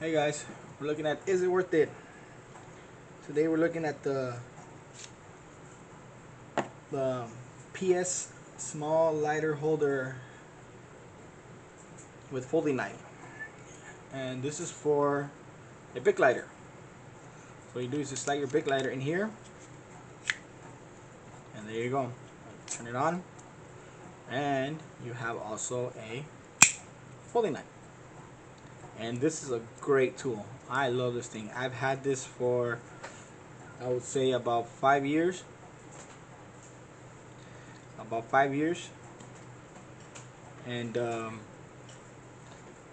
Hey guys, we're looking at is it worth it? Today we're looking at the PS small lighter holder with folding knife, and this is for a Bic lighter. So what you do is just slide your Bic lighter in here, and there you go. Turn it on, and you have also a folding knife. And this is a great tool. I love this thing. I've had this for, I would say, about 5 years. About 5 years, and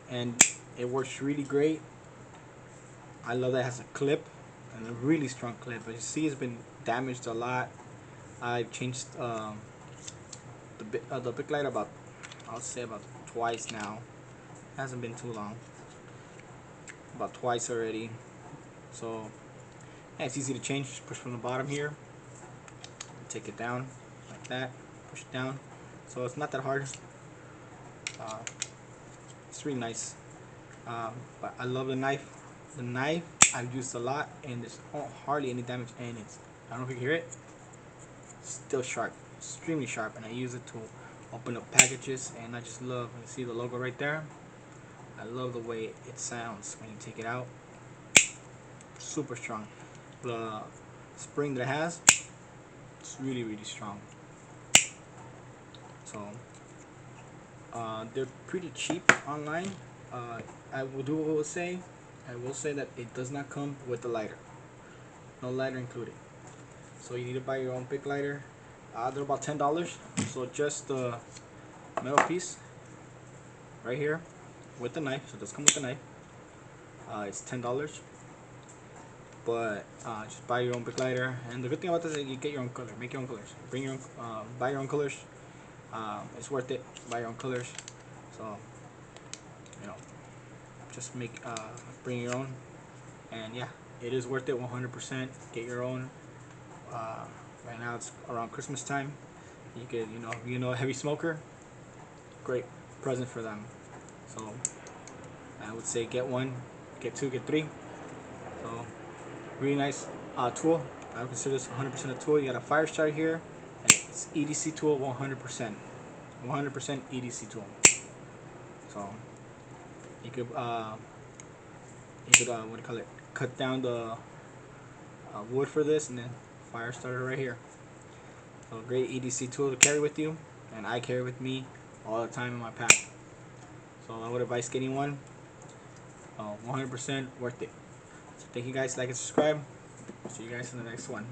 and it works really great. I love that it has a clip and a really strong clip. But you see, it's been damaged a lot. I've changed the Bic light about, I'll say, about twice now. It hasn't been too long. About twice already. So yeah, it's easy to change. Just push from the bottom here, take it down like that. Push it down. So it's not that hard. Uh, it's really nice. But I love the knife. The knife I've used a lot, and there's hardly any damage, and it's, I don't know if you can hear it, still sharp, extremely sharp. And I use it to open up packages, and I just love, you see the logo right there, I love the way it sounds when you take it out. Super strong. The spring that it has, it's really strong. So they're pretty cheap online. I will say that it does not come with the lighter. No lighter included. So you need to buy your own Bic lighter. They're about $10. So just the metal piece right here with the knife. So it does come with the knife. It's $10. But just buy your own Bic lighter. And the good thing about this is you get your own color. Make your own colors. Bring your own. Buy your own colors. It's worth it. Buy your own colors. So you know, just bring your own. And yeah, it is worth it 100%. Get your own. Right now it's around Christmas time. You could, a heavy smoker, great present for them. So I would say get one, get two, get three. So really nice tool. I would consider this 100% a tool. You got a fire starter here, and it's EDC tool 100%. 100% EDC tool. So you could what do you call it? Cut down the wood for this, and then fire starter right here. So a great EDC tool to carry with you, and I carry with me all the time in my pack. So I would advise getting one. 100% worth it. So thank you guys, like and subscribe. See you guys in the next one.